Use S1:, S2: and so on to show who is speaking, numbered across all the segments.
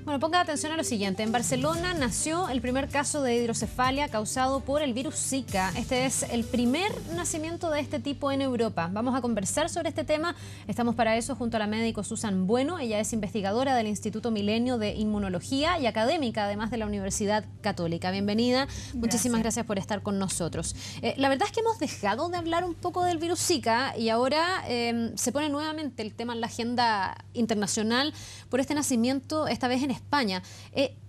S1: Bueno, ponga atención a lo siguiente. En Barcelona nació el primer caso de hidrocefalia causado por el virus Zika. Este es el primer nacimiento de este tipo en Europa. Vamos a conversar sobre este tema. Estamos para eso junto a la médico Susan Bueno. Ella es investigadora del Instituto Milenio de Inmunología y académica, además de la Universidad Católica. Bienvenida. Muchísimas gracias por estar con nosotros. La verdad es que hemos dejado de hablar un poco del virus Zika y ahora se pone nuevamente el tema en la agenda internacional por este nacimiento, esta vez en España.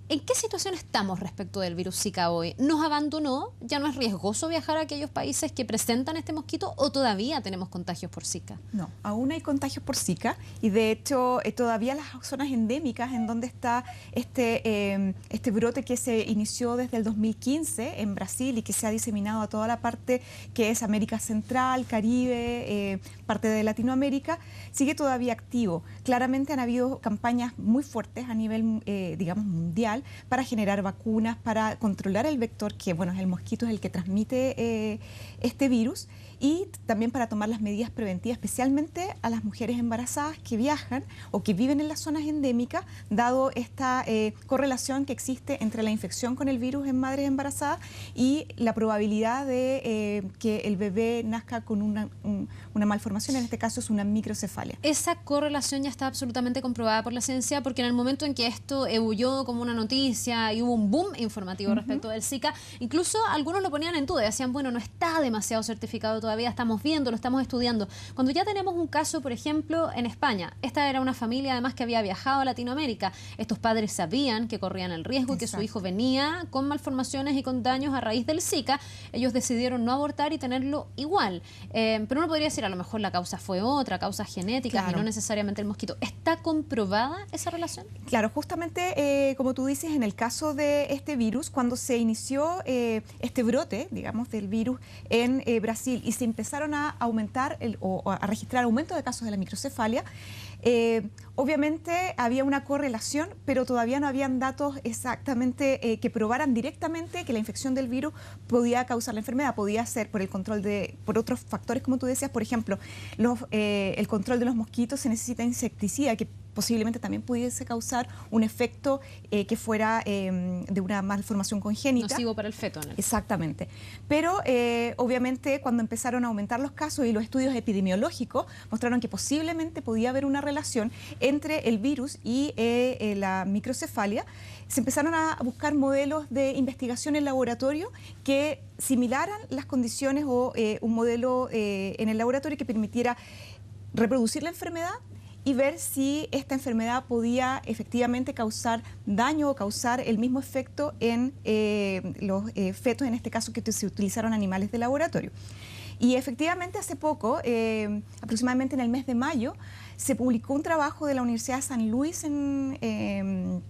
S1: ¿En qué situación estamos respecto del virus Zika hoy? ¿Nos abandonó? ¿Ya no es riesgoso viajar a aquellos países que presentan este mosquito o todavía tenemos contagios por Zika?
S2: No, aún hay contagios por Zika y de hecho todavía las zonas endémicas en donde está este brote que se inició desde el 2015 en Brasil y que se ha diseminado a toda la parte que es América Central, Caribe, parte de Latinoamérica, sigue todavía activo. Claramente han habido campañas muy fuertes a nivel, digamos, mundial para generar vacunas, para controlar el vector, que bueno, el mosquito es el que transmite este virus, y también para tomar las medidas preventivas, especialmente a las mujeres embarazadas que viajan o que viven en las zonas endémicas, dado esta correlación que existe entre la infección con el virus en madres embarazadas y la probabilidad de que el bebé nazca con una malformación, en este caso es una microcefalia.
S1: Esa correlación ya está absolutamente comprobada por la ciencia, porque en el momento en que esto ebulló como una noticia y hubo un boom informativo respecto del Zika, incluso algunos lo ponían en duda, decían, bueno, no está demasiado certificado todavía, estamos viendo, lo estamos estudiando. Cuando ya tenemos un caso, por ejemplo, en España, esta era una familia además que había viajado a Latinoamérica, estos padres sabían que corrían el riesgo, que su hijo venía con malformaciones y con daños a raíz del Zika, ellos decidieron no abortar y tenerlo igual. Pero uno podría decir, a lo mejor la causa fue otra, causas genéticas y no necesariamente el mosquito. ¿Está comprobada esa relación?
S2: Claro, justamente como tú dices, en el caso de este virus, cuando se inició este brote, digamos, del virus en Brasil y se empezaron a aumentar o a registrar aumento de casos de la microcefalia, obviamente había una correlación, pero todavía no habían datos exactamente que probaran directamente que la infección del virus podía causar la enfermedad, podía ser por el control por otros factores, como tú decías, por ejemplo, el control de los mosquitos, se necesita insecticida, que posiblemente también pudiese causar un efecto que fuera de una malformación congénita.
S1: Nocivo para el feto.
S2: Exactamente. Pero obviamente cuando empezaron a aumentar los casos y los estudios epidemiológicos mostraron que posiblemente podía haber una relación entre el virus y la microcefalia, se empezaron a buscar modelos de investigación en laboratorio que similaran las condiciones o un modelo en el laboratorio que permitiera reproducir la enfermedad y ver si esta enfermedad podía efectivamente causar daño o causar el mismo efecto en los fetos, en este caso que se utilizaron animales de laboratorio. Y efectivamente hace poco, aproximadamente en el mes de mayo, se publicó un trabajo de la Universidad de San Luis en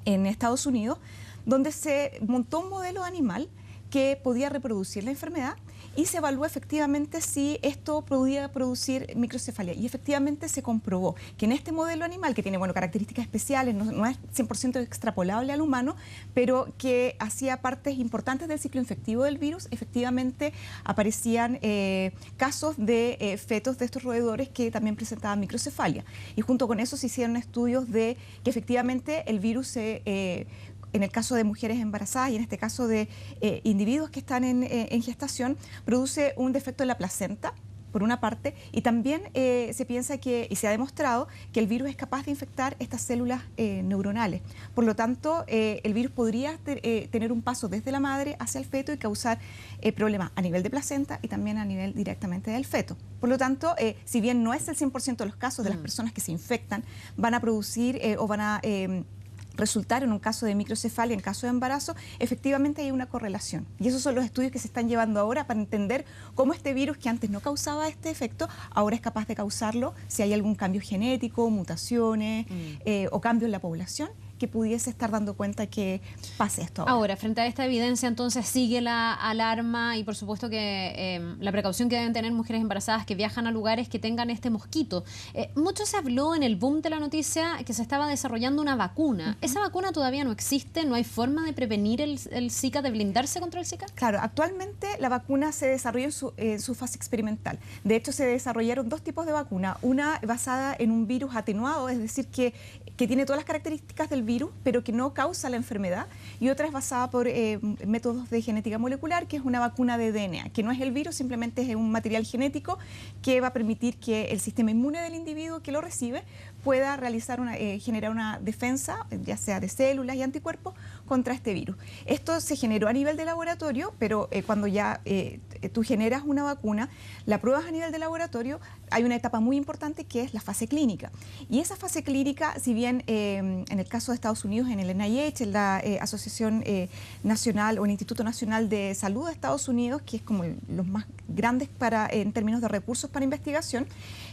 S2: Estados Unidos, donde se montó un modelo animal que podía reproducir la enfermedad y se evaluó efectivamente si esto podía producir microcefalia. Y efectivamente se comprobó que en este modelo animal, que tiene características especiales, no es 100% extrapolable al humano, pero que hacía partes importantes del ciclo infectivo del virus, efectivamente aparecían casos de fetos de estos roedores que también presentaban microcefalia. Y junto con eso se hicieron estudios de que efectivamente el virus en el caso de mujeres embarazadas y en este caso de individuos que están en gestación, produce un defecto en la placenta, por una parte, y también se piensa que, y se ha demostrado, que el virus es capaz de infectar estas células neuronales. Por lo tanto, el virus podría tener un paso desde la madre hacia el feto y causar problemas a nivel de placenta y también a nivel directamente del feto. Por lo tanto, si bien no es el 100% de los casos de las personas que se infectan, van a producir o van a resultar en un caso de microcefalia, en caso de embarazo, efectivamente hay una correlación. Y esos son los estudios que se están llevando ahora para entender cómo este virus, que antes no causaba este efecto, ahora es capaz de causarlo, si hay algún cambio genético, mutaciones o cambio en la población que pudiese estar dando cuenta que pase esto ahora.
S1: Ahora, frente a esta evidencia, entonces sigue la alarma y por supuesto que la precaución que deben tener mujeres embarazadas que viajan a lugares que tengan este mosquito. Mucho se habló en el boom de la noticia que se estaba desarrollando una vacuna. ¿Esa vacuna todavía no existe? ¿No hay forma de prevenir el Zika, de blindarse contra el Zika?
S2: Claro, actualmente la vacuna se desarrolla en su fase experimental. De hecho, se desarrollaron dos tipos de vacuna. Una basada en un virus atenuado, es decir, que que tiene todas las características del virus, pero que no causa la enfermedad, y otra es basada por métodos de genética molecular, que es una vacuna de DNA, que no es el virus, simplemente es un material genético que va a permitir que el sistema inmune del individuo que lo recibe pueda realizar generar una defensa, ya sea de células y anticuerpos, contra este virus. Esto se generó a nivel de laboratorio, pero cuando ya tú generas una vacuna, la pruebas a nivel de laboratorio, hay una etapa muy importante que es la fase clínica. Y esa fase clínica, si bien en el caso de Estados Unidos, en el NIH, en la Asociación Nacional o el Instituto Nacional de Salud de Estados Unidos, que es como los más grandes en términos de recursos para investigación,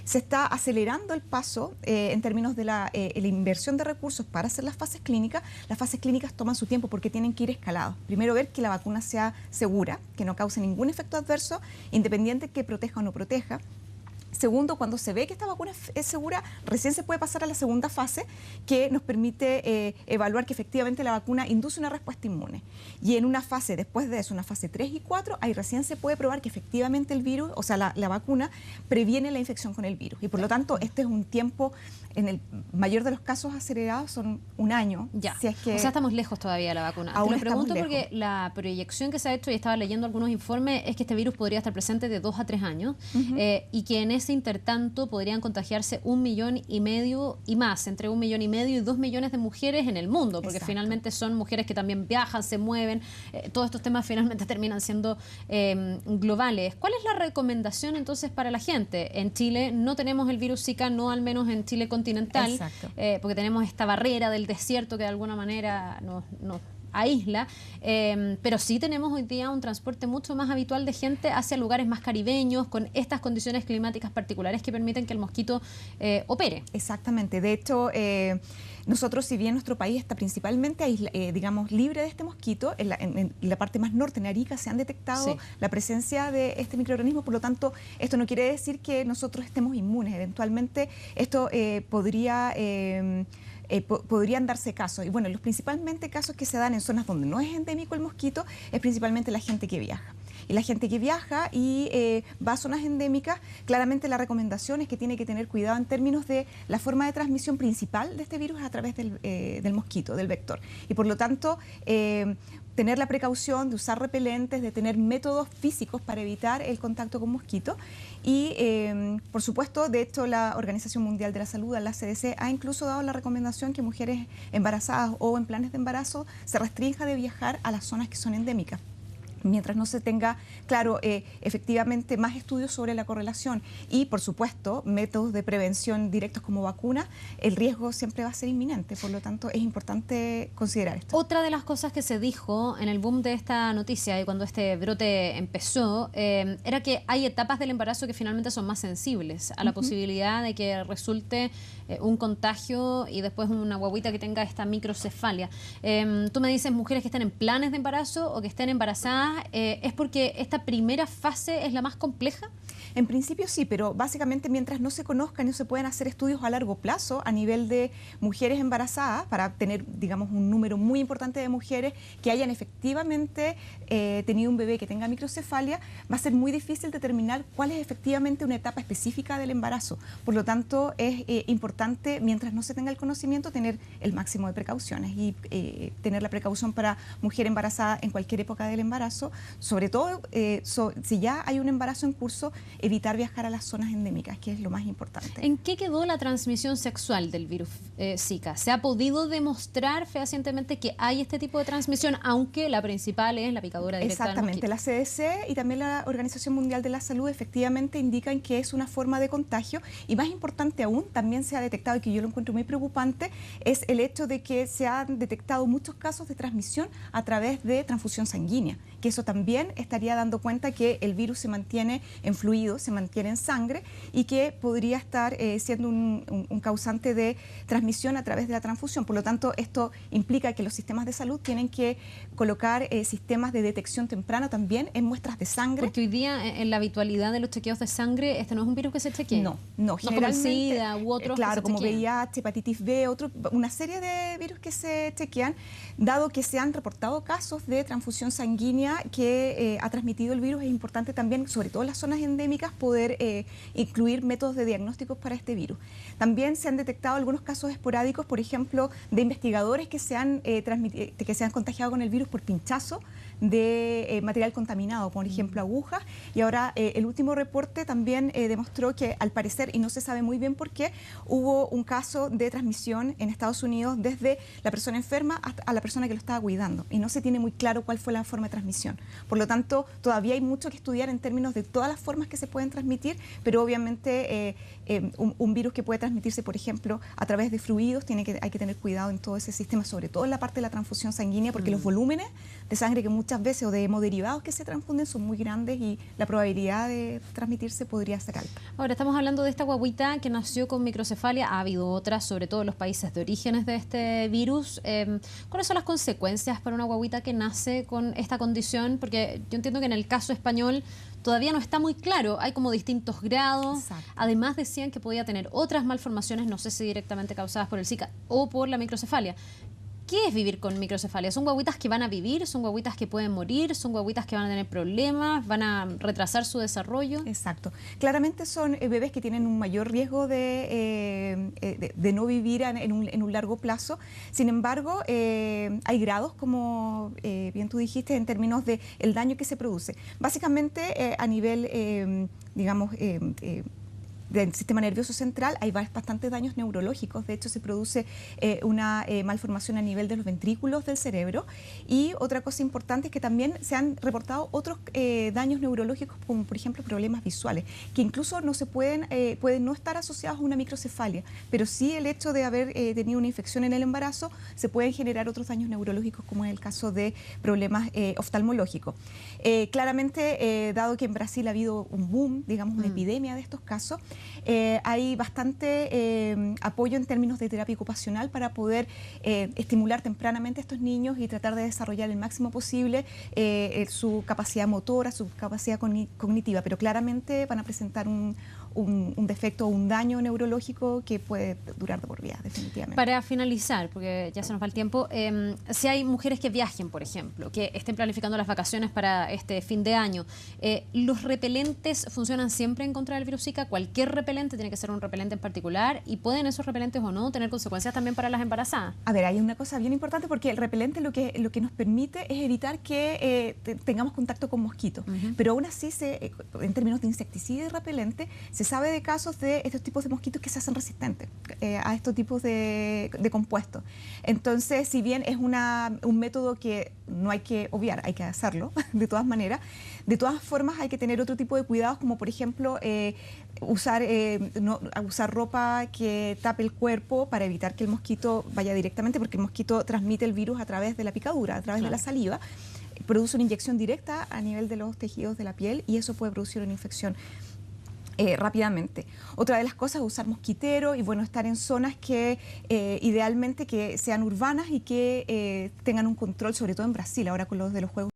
S2: se está acelerando el paso en términos de la inversión de recursos para hacer las fases clínicas. Las fases clínicas toman su tiempo porque tienen que ir escalados. Primero, ver que la vacuna sea segura, que no cause ningún efecto adverso, independiente que proteja o no proteja. Segundo, cuando se ve que esta vacuna es segura, recién se puede pasar a la segunda fase, que nos permite evaluar que efectivamente la vacuna induce una respuesta inmune. Y en una fase, después de eso, una fase 3 y 4, ahí recién se puede probar que efectivamente el virus, o sea, la vacuna previene la infección con el virus. Y por lo tanto, este es un tiempo, en el mayor de los casos acelerados, son un año.
S1: Ya,
S2: si es que
S1: o sea, estamos lejos todavía de la vacuna.
S2: Aún
S1: Te lo pregunto
S2: estamos
S1: porque la proyección que se ha hecho, y estaba leyendo algunos informes, es que este virus podría estar presente de 2 a 3 años y que en ese intertanto podrían contagiarse 1,5 millones y más, entre 1,5 millones y 2 millones de mujeres en el mundo, porque
S2: Exacto.
S1: finalmente son mujeres que también viajan, se mueven, todos estos temas finalmente terminan siendo globales. ¿Cuál es la recomendación entonces para la gente? En Chile no tenemos el virus Zika, no al menos en Chile continental, porque tenemos esta barrera del desierto que de alguna manera nos aísla, pero sí tenemos hoy día un transporte mucho más habitual de gente hacia lugares más caribeños, con estas condiciones climáticas particulares que permiten que el mosquito opere.
S2: Exactamente. De hecho, nosotros, si bien nuestro país está principalmente, digamos, libre de este mosquito, en la parte más norte, en Arica, se han detectado la presencia de este microorganismo. Por lo tanto, esto no quiere decir que nosotros estemos inmunes. Eventualmente, esto podrían darse casos. Y bueno, los principalmente casos que se dan en zonas donde no es endémico el mosquito es principalmente la gente que viaja. Y la gente que viaja y va a zonas endémicas, claramente la recomendación es que tiene que tener cuidado en términos de la forma de transmisión principal de este virus a través del mosquito, del vector. Y por lo tanto, tener la precaución de usar repelentes, de tener métodos físicos para evitar el contacto con mosquitos. Y, por supuesto, de hecho, la Organización Mundial de la Salud, la CDC, ha incluso dado la recomendación que mujeres embarazadas o en planes de embarazo se restrinja de viajar a las zonas que son endémicas, mientras no se tenga, claro, efectivamente más estudios sobre la correlación y, por supuesto, métodos de prevención directos como vacunas, el riesgo siempre va a ser inminente. Por lo tanto, es importante considerar esto.
S1: Otra de las cosas que se dijo en el boom de esta noticia y cuando este brote empezó, era que hay etapas del embarazo que finalmente son más sensibles a la posibilidad de que resulte un contagio y después una guaguita que tenga esta microcefalia. Tú me dices, mujeres que estén en planes de embarazo o que estén embarazadas, ¿es porque esta primera fase es la más compleja?
S2: En principio sí, pero básicamente mientras no se conozcan y no se pueden hacer estudios a largo plazo a nivel de mujeres embarazadas, para tener, digamos, un número muy importante de mujeres que hayan efectivamente tenido un bebé que tenga microcefalia, va a ser muy difícil determinar cuál es efectivamente una etapa específica del embarazo. Por lo tanto, es importante, mientras no se tenga el conocimiento, tener el máximo de precauciones y tener la precaución para mujer embarazada en cualquier época del embarazo, sobre todo si ya hay un embarazo en curso, evitar viajar a las zonas endémicas, que es lo más importante.
S1: ¿En qué quedó la transmisión sexual del virus Zika? ¿Se ha podido demostrar fehacientemente que hay este tipo de transmisión, aunque la principal es la picadura directa del mosquito?
S2: Exactamente, la CDC y también la Organización Mundial de la Salud efectivamente indican que es una forma de contagio, y más importante aún, también se ha detectado, y que yo lo encuentro muy preocupante, es el hecho de que se han detectado muchos casos de transmisión a través de transfusión sanguínea, que eso también estaría dando cuenta que el virus se mantiene en fluido, se mantiene en sangre, y que podría estar siendo un causante de transmisión a través de la transfusión. Por lo tanto, esto implica que los sistemas de salud tienen que colocar sistemas de detección temprana también en muestras de sangre.
S1: Porque hoy día, en la habitualidad de los chequeos de sangre, este no es un virus que se chequee.
S2: No,
S1: generalmente, como el SIDA u otros
S2: claro,
S1: que se
S2: como VIH, hepatitis B, una serie de virus que se chequean, dado que se han reportado casos de transfusión sanguínea que ha transmitido el virus. Es importante también, sobre todo en las zonas endémicas, clínicas poder incluir métodos de diagnóstico para este virus. También se han detectado algunos casos esporádicos, por ejemplo, de investigadores que se han contagiado con el virus por pinchazo de material contaminado, por ejemplo agujas, y ahora el último reporte también demostró que al parecer, y no se sabe muy bien por qué, hubo un caso de transmisión en Estados Unidos desde la persona enferma hasta la persona que lo estaba cuidando, y no se tiene muy claro cuál fue la forma de transmisión. Por lo tanto, todavía hay mucho que estudiar en términos de todas las formas que se pueden transmitir, pero obviamente un virus que puede transmitirse, por ejemplo, a través de fluidos, hay que tener cuidado en todo ese sistema, sobre todo en la parte de la transfusión sanguínea, porque los volúmenes de sangre que muchas veces o de hemoderivados que se transfunden son muy grandes y la probabilidad de transmitirse podría ser alta.
S1: Ahora, estamos hablando de esta guaguita que nació con microcefalia. Ha habido otras, sobre todo en los países de orígenes de este virus. ¿Cuáles son las consecuencias para una guaguita que nace con esta condición? Porque yo entiendo que en el caso español todavía no está muy claro, hay como distintos grados.
S2: Exacto.
S1: Además decían que podía tener otras malformaciones, no sé si directamente causadas por el Zika o por la microcefalia. ¿Qué es vivir con microcefalia? ¿Son guaguitas que van a vivir? ¿Son guaguitas que pueden morir? ¿Son guaguitas que van a tener problemas? ¿Van a retrasar su desarrollo?
S2: Exacto. Claramente son bebés que tienen un mayor riesgo de no vivir en un largo plazo. Sin embargo, hay grados, como bien tú dijiste, en términos de el daño que se produce. Básicamente, a nivel, digamos, del sistema nervioso central hay bastantes daños neurológicos. De hecho, se produce una malformación a nivel de los ventrículos del cerebro. Y otra cosa importante es que también se han reportado otros daños neurológicos, como por ejemplo problemas visuales, que incluso no se pueden no estar asociados a una microcefalia, pero sí el hecho de haber tenido una infección en el embarazo se pueden generar otros daños neurológicos, como en el caso de problemas oftalmológicos. Claramente, dado que en Brasil ha habido un boom, digamos, una epidemia de estos casos, hay bastante apoyo en términos de terapia ocupacional para poder estimular tempranamente a estos niños y tratar de desarrollar el máximo posible su capacidad motora, su capacidad cognitiva, pero claramente van a presentar un defecto o un daño neurológico que puede durar de por vida, definitivamente.
S1: Para finalizar, porque ya se nos va el tiempo, si hay mujeres que viajen, por ejemplo, que estén planificando las vacaciones para este fin de año, ¿los repelentes funcionan siempre en contra del virus Zika? ¿Cualquier repelente tiene que ser un repelente en particular? ¿Y pueden esos repelentes o no tener consecuencias también para las embarazadas?
S2: A ver, hay una cosa bien importante, porque el repelente lo que nos permite es evitar que tengamos contacto con mosquitos. Pero aún así, en términos de insecticida y repelente, se sabe de casos de estos tipos de mosquitos que se hacen resistentes a estos tipos de compuestos. Entonces, si bien es un método que no hay que obviar, hay que hacerlo de todas maneras, de todas formas hay que tener otro tipo de cuidados, como por ejemplo usar ropa que tape el cuerpo para evitar que el mosquito vaya directamente, porque el mosquito transmite el virus a través de la picadura, a través de la saliva, produce una inyección directa a nivel de los tejidos de la piel y eso puede producir una infección rápidamente. Otra de las cosas es usar mosquitero y bueno, estar en zonas que idealmente que sean urbanas y que tengan un control, sobre todo en Brasil, ahora con los de los Juegos